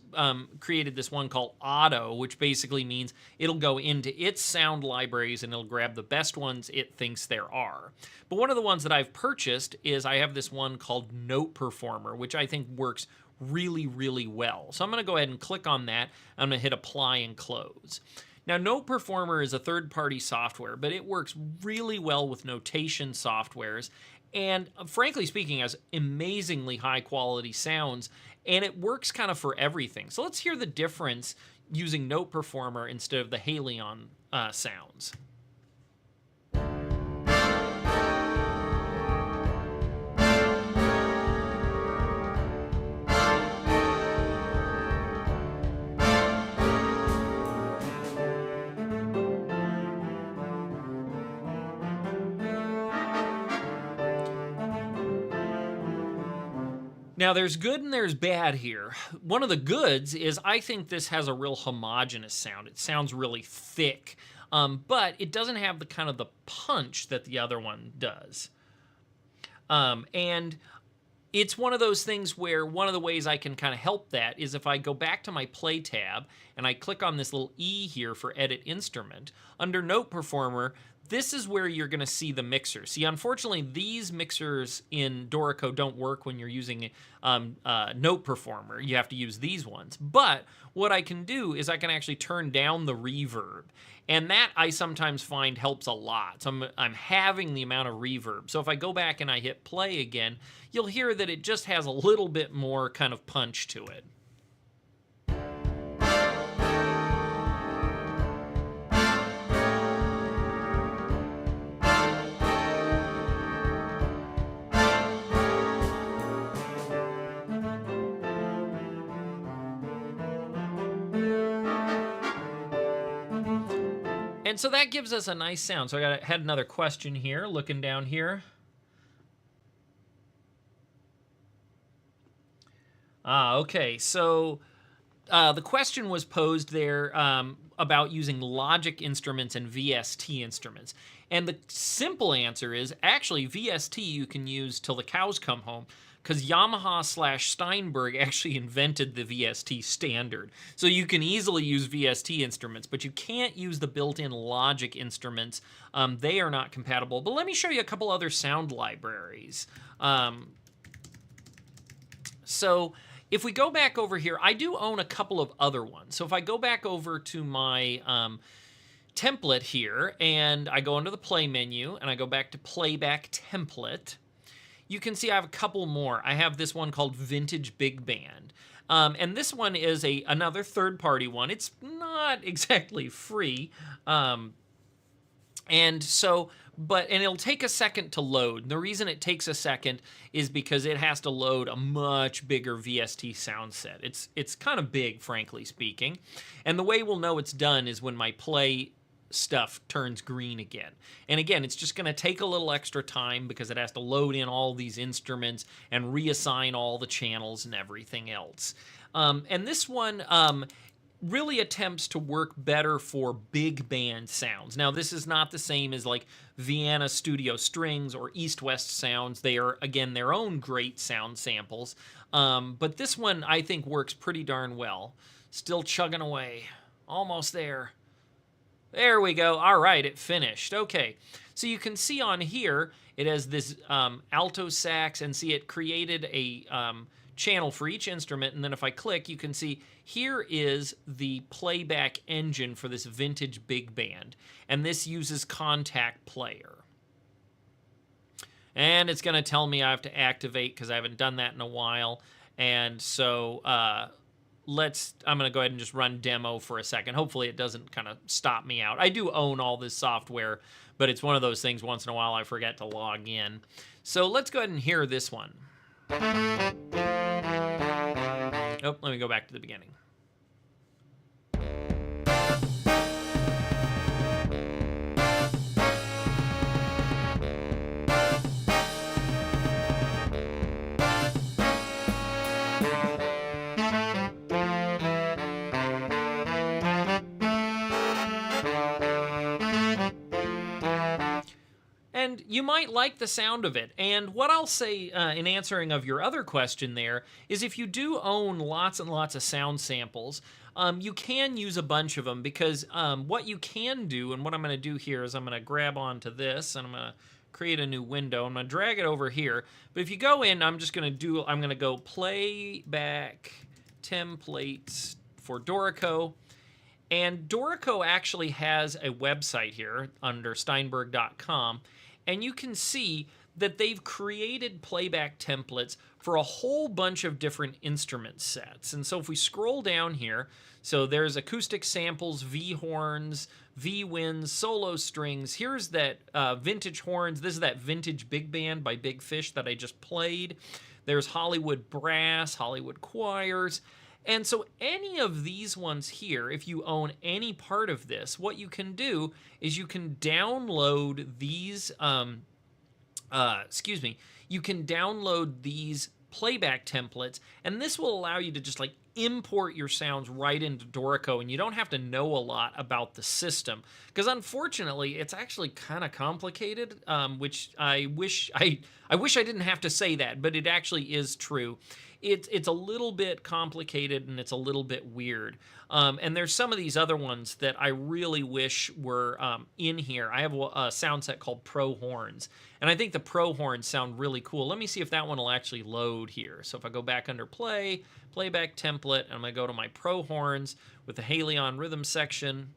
created this one called Auto, which basically means it'll go into its sound libraries and it'll grab the best ones it thinks there are. But one of the ones that I've purchased is I have this one called Note Performer, which I think works really, really well. So I'm going to go ahead and click on that. I'm going to hit apply and close. Now, Note Performer is a third-party software, but it works really well with notation softwares, and frankly speaking, has amazingly high quality sounds, and it works kind of for everything. So let's hear the difference using Note Performer instead of the Halion sounds. Now, there's good and there's bad here. One of the goods is I think this has a real homogeneous sound. It sounds really thick, but it doesn't have the kind of the punch that the other one does. And it's one of those things where one of the ways I can kind of help that is if I go back to my Play tab and I click on this little E here for Edit Instrument, under Note Performer, this is where you're going to see the mixers. See, unfortunately, these mixers in Dorico don't work when you're using Note Performer. You have to use these ones. But what I can do is I can actually turn down the reverb. And that I sometimes find helps a lot. So I'm having the amount of reverb. So if I go back and I hit play again, you'll hear that it just has a little bit more kind of punch to it. And so that gives us a nice sound. So I had another question here, looking down here. Okay, so the question was posed there about using Logic instruments and VST instruments. And the simple answer is actually VST you can use till the cows come home, because Yamaha/Steinberg actually invented the VST standard. So you can easily use VST instruments, but you can't use the built-in Logic instruments. They are not compatible. But let me show you a couple other sound libraries. So if we go back over here, I do own a couple of other ones. So if I go back over to my template here, and I go under the Play menu, and I go back to Playback Template, you can see I have a couple more. I have this one called Vintage Big Band. And this one is another third-party one. It's not exactly free. And it'll take a second to load. The reason it takes a second is because it has to load a much bigger VST sound set. It's kind of big, frankly speaking. And the way we'll know it's done is when my play stuff turns green again. And again, it's just going to take a little extra time because it has to load in all these instruments and reassign all the channels and everything else. And this one really attempts to work better for big band sounds. Now, this is not the same as like Vienna Studio Strings or East West Sounds. They are, again, their own great sound samples. But this one, I think, works pretty darn well. Still chugging away. Almost there. There we go. All right, it finished. Okay, so you can see on here, it has this alto sax, and see it created a channel for each instrument, and then if I click, you can see here is the playback engine for this vintage big band, and this uses Contact Player. And it's going to tell me I have to activate because I haven't done that in a while, and so I'm going to go ahead and just run demo for a second. Hopefully it doesn't kind of stop me out. I do own all this software, but it's one of those things once in a while I forget to log in. So let's go ahead and hear this one. Oh, let me go back to the beginning. And you might like the sound of it. And what I'll say in answering of your other question there is if you do own lots and lots of sound samples, you can use a bunch of them because what you can do, and what I'm going to do here is I'm going to grab onto this and I'm going to create a new window. I'm going to drag it over here. But if you go in, I'm going to go Playback Templates for Dorico. And Dorico actually has a website here under Steinberg.com. And you can see that they've created playback templates for a whole bunch of different instrument sets. And so if we scroll down here, so there's acoustic samples, V horns, V winds, solo strings. Here's that vintage horns. This is that vintage big band by Big Fish that I just played. There's Hollywood brass, Hollywood choirs. And so any of these ones here, if you own any part of this, what you can do is you can download these, you can download these playback templates, and this will allow you to just like import your sounds right into Dorico, and you don't have to know a lot about the system, because unfortunately it's actually kind of complicated, which I wish I didn't have to say that, but it actually is true. It's a little bit complicated and it's a little bit weird. And there's some of these other ones that I really wish were in here. I have a sound set called Pro Horns, and I think the Pro Horns sound really cool. Let me see if that one will actually load here. So if I go back under Play, Playback Template, and I'm going to go to my Pro Horns with the Halion rhythm section.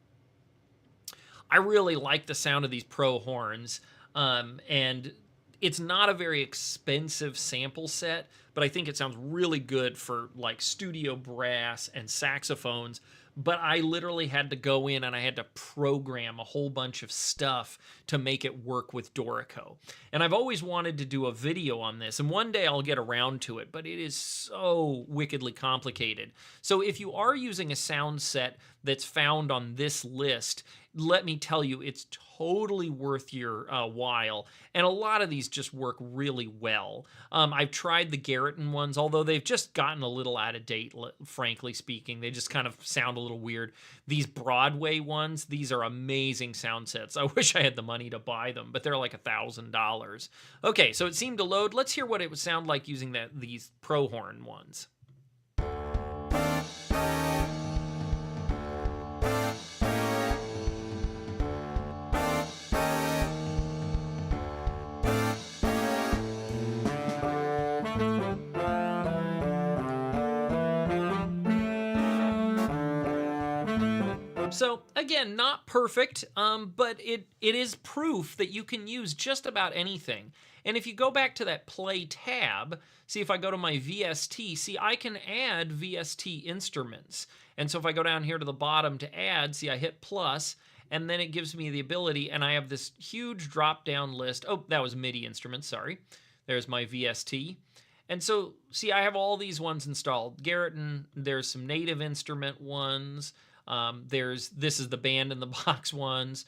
I really like the sound of these Pro Horns, and it's not a very expensive sample set, but I think it sounds really good for like studio brass and saxophones. But I literally had to go in and I had to program a whole bunch of stuff to make it work with Dorico. And I've always wanted to do a video on this, and one day I'll get around to it, but it is so wickedly complicated. So if you are using a sound set that's found on this list, let me tell you, it's totally worth your while. And a lot of these just work really well. I've tried the Garriton ones, although they've just gotten a little out of date, frankly speaking. They just kind of sound a little weird. These Broadway ones, these are amazing sound sets. I wish I had the money to buy them, but they're like $1,000. Okay, so it seemed to load. Let's hear what it would sound like using these Pro Horn ones. So again, not perfect, but it is proof that you can use just about anything. And if you go back to that Play tab, see if I go to my VST, see I can add VST instruments. And so if I go down here to the bottom to add, see I hit plus, and then it gives me the ability, and I have this huge drop-down list. Oh, that was MIDI instruments, sorry. There's my VST. And so, see, I have all these ones installed. Garriton, there's some native instrument ones. This is the band in the box ones.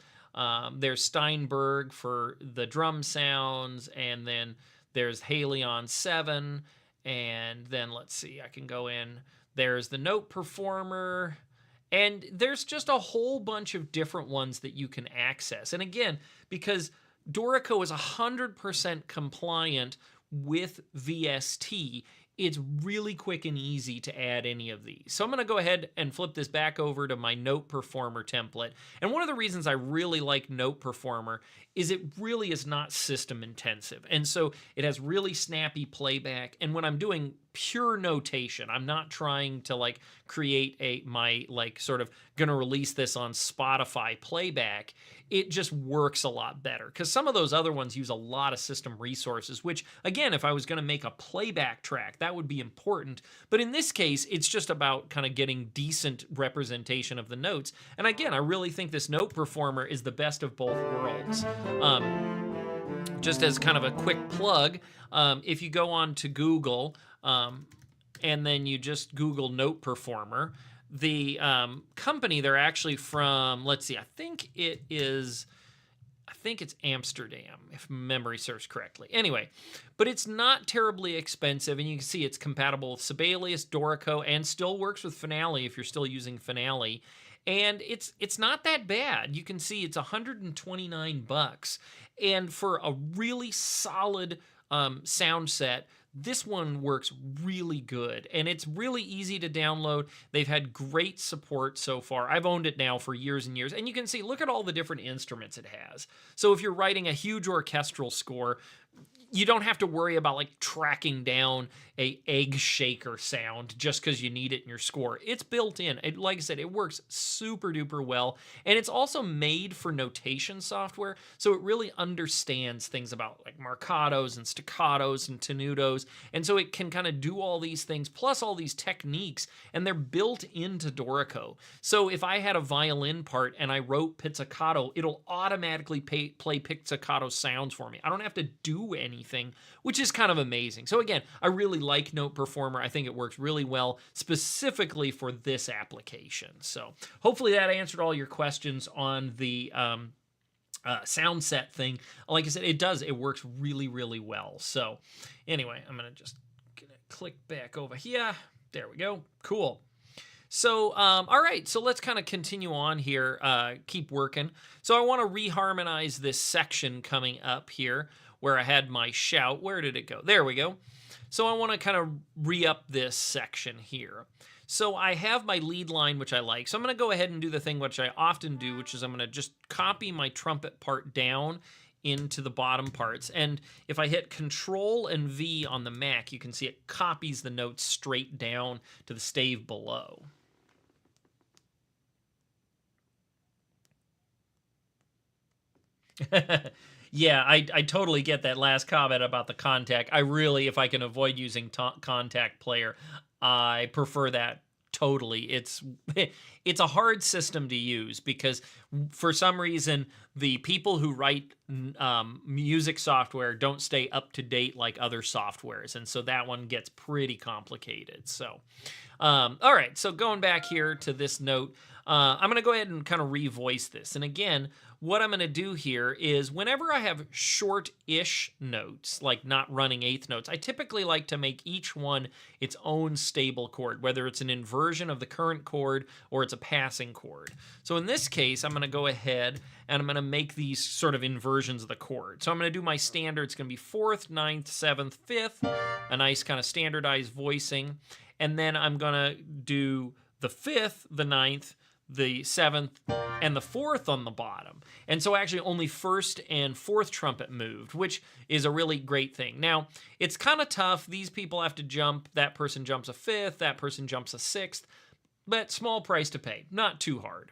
There's Steinberg for the drum sounds, and then there's Halion 7, and then let's see, I can go in. There's the Note Performer, and there's just a whole bunch of different ones that you can access. And again, because Dorico is 100% compliant with VST, it's really quick and easy to add any of these. So I'm going to go ahead and flip this back over to my Note Performer template. And one of the reasons I really like Note Performer is it really is not system intensive. And so it has really snappy playback. And when I'm doing pure notation, I'm not trying to like create my sort of gonna release this on Spotify playback. It just works a lot better, because some of those other ones use a lot of system resources, which again, if I was gonna make a playback track, that would be important. But in this case, it's just about kind of getting decent representation of the notes. And again, I really think this Note Performer is the best of both worlds. Just as kind of a quick plug, if you go on to Google, and then you just Google Note Performer, the company, they're actually from, let's see, I think it's Amsterdam, if memory serves correctly. Anyway, but it's not terribly expensive, and you can see it's compatible with Sibelius, Dorico, and still works with Finale if you're still using Finale. And it's not that bad. You can see it's $129. And for a really solid sound set, this one works really good, and it's really easy to download. They've had great support so far. I've owned it now for years and years, and you can see, look at all the different instruments it has. So if you're writing a huge orchestral score, you don't have to worry about like tracking down a egg shaker sound just because you need it in your score. It's built in. Like I said, it works super duper well. And it's also made for notation software. So it really understands things about like marcatos and staccatos and tenutos. And so it can kind of do all these things plus all these techniques, and they're built into Dorico. So if I had a violin part and I wrote pizzicato, it'll automatically play pizzicato sounds for me. I don't have to do anything, which is kind of amazing. So again, I really like Note Performer. I think it works really well specifically for this application. So hopefully that answered all your questions on the sound set thing. Like I said, it does. It works really, really well. So anyway, I'm going to just click back over here. There we go. Cool. So, all right, so let's kind of continue on here, keep working. So I want to reharmonize this section coming up here where I had my shout. Where did it go? There we go. So I want to kind of re-up this section here. So I have my lead line, which I like. So I'm going to go ahead and do the thing which I often do, which is I'm going to just copy my trumpet part down into the bottom parts. And if I hit Control and V on the Mac, you can see it copies the notes straight down to the stave below. Yeah, I totally get that last comment about the contact. I really, if I can avoid using contact player, I prefer that totally. It's a hard system to use because for some reason the people who write music software don't stay up to date like other softwares, and so that one gets pretty complicated. So all right, so going back here to this note, I'm going to go ahead and kind of revoice this. And again, what I'm going to do here is whenever I have short-ish notes, like not running eighth notes, I typically like to make each one its own stable chord, whether it's an inversion of the current chord or it's a passing chord. So in this case, I'm going to go ahead and I'm going to make these sort of inversions of the chord. So I'm going to do my standard. It's going to be 4th, 9th, 7th, 5th, a nice kind of standardized voicing. And then I'm going to do the 5th, the 9th, the 7th, and the 4th on the bottom. And so actually only 1st and 4th trumpet moved, which is a really great thing. Now, it's kind of tough. These people have to jump. That person jumps a 5th, that person jumps a 6th, but small price to pay. Not too hard.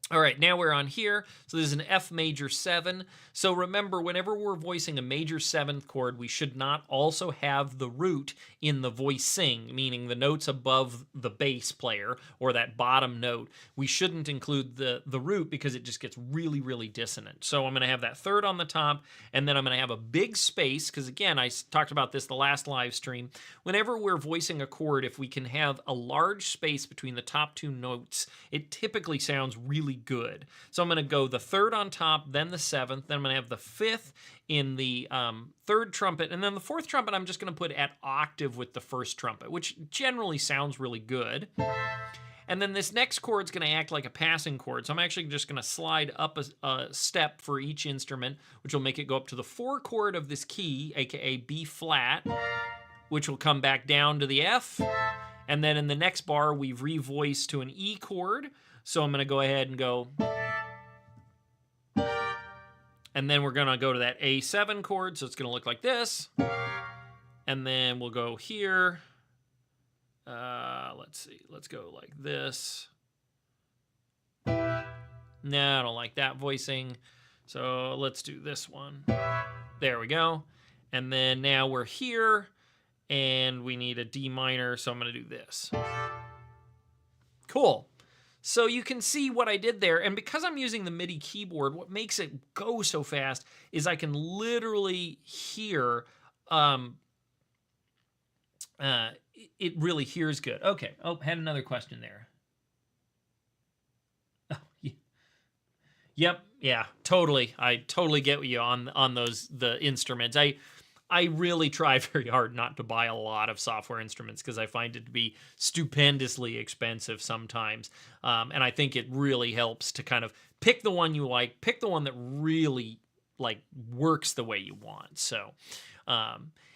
All right, now we're on here. So this is an F major 7. So remember, whenever we're voicing a major 7th chord, we should not also have the root in the voicing, meaning the notes above the bass player or that bottom note. We shouldn't include the root because it just gets really, really dissonant. So I'm going to have that 3rd on the top, and then I'm going to have a big space because, again, I talked about this the last live stream. Whenever we're voicing a chord, if we can have a large space between the top 2 notes, it typically sounds really good. So I'm going to go the 3rd on top, then the 7th, then I'm going to have the 5th in the 3rd trumpet, and then the 4th trumpet I'm just going to put at octave with the 1st trumpet, which generally sounds really good. And then this next chord's going to act like a passing chord, so I'm actually just going to slide up a step for each instrument, which will make it go up to the 4 chord of this key, aka B flat, which will come back down to the F. And then in the next bar, we've revoiced to an E chord. So I'm going to go ahead and go. And then we're going to go to that A7 chord. So it's going to look like this. And then we'll go here. Let's see. Let's go like this. No, I don't like that voicing. So let's do this one. There we go. And then now we're here. And we need a D minor. So I'm going to do this. Cool. So you can see what I did there, and because I'm using the MIDI keyboard, what makes it go so fast is I can literally hear, it really hears good. Okay, oh, had another question there. Oh, yeah. Yep, yeah, totally. I totally get you on the instruments. I really try very hard not to buy a lot of software instruments because I find it to be stupendously expensive sometimes. And I think it really helps to kind of pick the one you like, pick the one that really like works the way you want. So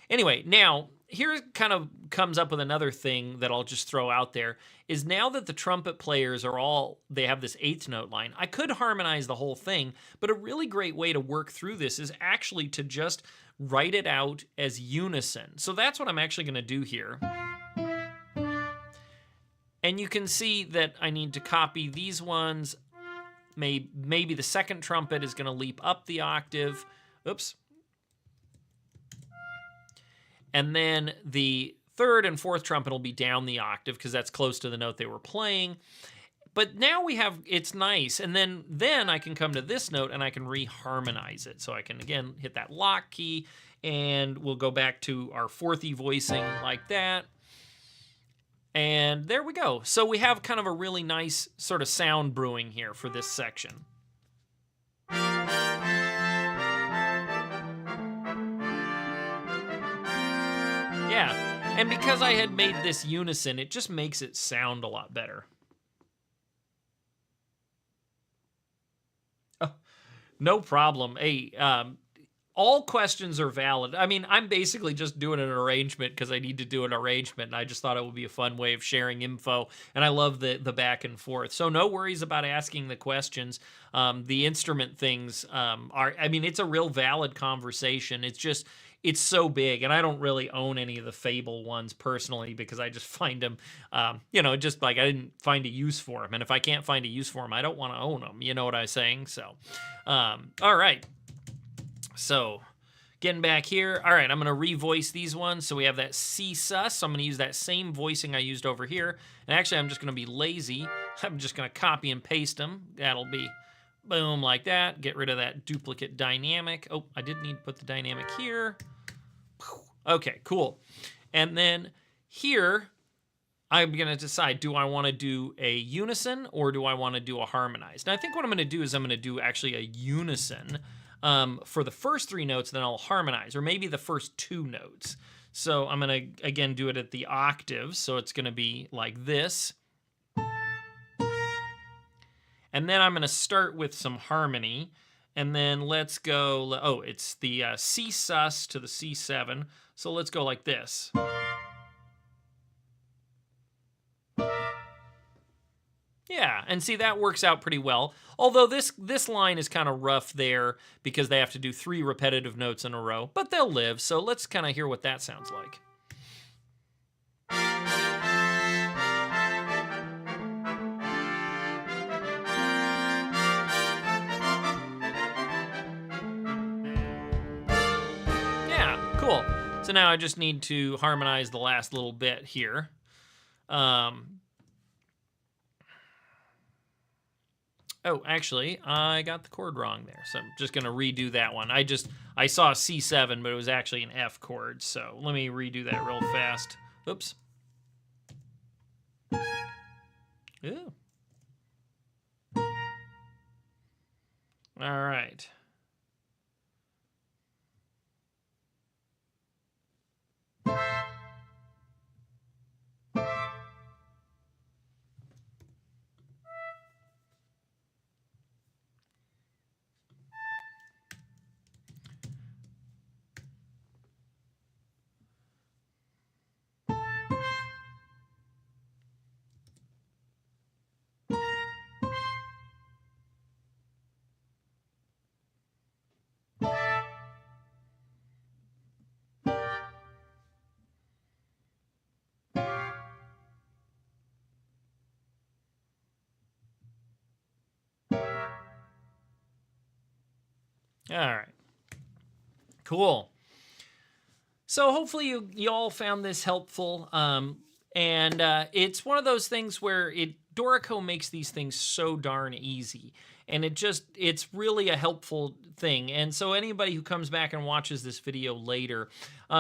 anyway, now here kind of comes up with another thing that I'll just throw out there is now that the trumpet players they have this eighth note line, I could harmonize the whole thing, but a really great way to work through this is actually to just write it out as unison. So that's what I'm actually going to do here. And you can see that I need to copy these ones. Maybe the second trumpet is going to leap up the octave. Oops. And then the third and fourth trumpet will be down the octave because that's close to the note they were playing. But now it's nice. And then I can come to this note and I can reharmonize it. So I can, again, hit that lock key and we'll go back to our fourth E voicing like that. And there we go. So we have kind of a really nice sort of sound brewing here for this section. Yeah, and because I had made this unison, it just makes it sound a lot better. Oh, no problem. Hey, all questions are valid. I mean, I'm basically just doing an arrangement because I need to do an arrangement, and I just thought it would be a fun way of sharing info, and I love the back and forth. So no worries about asking the questions. The instrument things I mean, it's a real valid conversation. It's so big, and I don't really own any of the Fable ones personally because I just find them, just like I didn't find a use for them. And if I can't find a use for them, I don't want to own them. You know what I'm saying? So, all right. So, getting back here. All right, I'm going to revoice these ones. So we have that C sus. So I'm going to use that same voicing I used over here. And actually, I'm just going to be lazy. I'm just going to copy and paste them. That'll be boom like that. Get rid of that duplicate dynamic. Oh, I did need to put the dynamic here. Okay, cool. And then here, I'm going to decide, do I want to do a unison or do I want to do a harmonized? And I think what I'm going to do is I'm going to do actually a unison for the first three notes, then I'll harmonize, or maybe the first two notes. So I'm going to, again, do it at the octaves. So it's going to be like this. And then I'm going to start with some harmony. And then let's go, oh, it's the C sus to the C7. So let's go like this. Yeah, and see, that works out pretty well. Although this line is kind of rough there because they have to do 3 repetitive notes in a row, but they'll live. So let's kind of hear what that sounds like. Yeah, cool. So now I just need to harmonize the last little bit here. Oh, actually, I got the chord wrong there, so I'm just going to redo that one. I saw a C7, but it was actually an F chord, so let me redo that real fast. Oops. Ooh. All right. All right. Cool. So hopefully you all found this helpful. And it's one of those things where Dorico makes these things so darn easy. And it's really a helpful thing. And so anybody who comes back and watches this video later,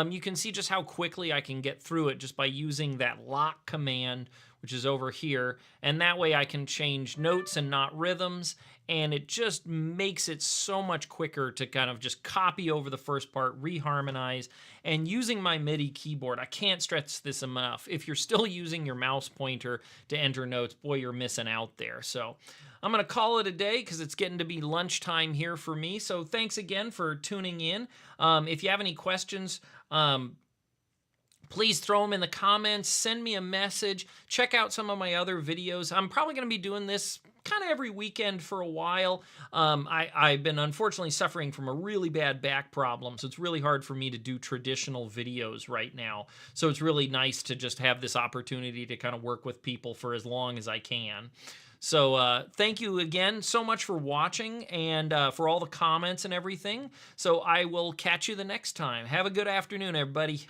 you can see just how quickly I can get through it just by using that lock command which is over here. And that way I can change notes and not rhythms. And it just makes it so much quicker to kind of just copy over the first part, reharmonize. And using my MIDI keyboard, I can't stress this enough. If you're still using your mouse pointer to enter notes, boy, you're missing out there. So I'm going to call it a day because it's getting to be lunchtime here for me. So thanks again for tuning in. If you have any questions, please throw them in the comments, send me a message, check out some of my other videos. I'm probably going to be doing this kind of every weekend for a while. I've been unfortunately suffering from a really bad back problem, so it's really hard for me to do traditional videos right now. So it's really nice to just have this opportunity to kind of work with people for as long as I can. So thank you again so much for watching and for all the comments and everything. So I will catch you the next time. Have a good afternoon, everybody.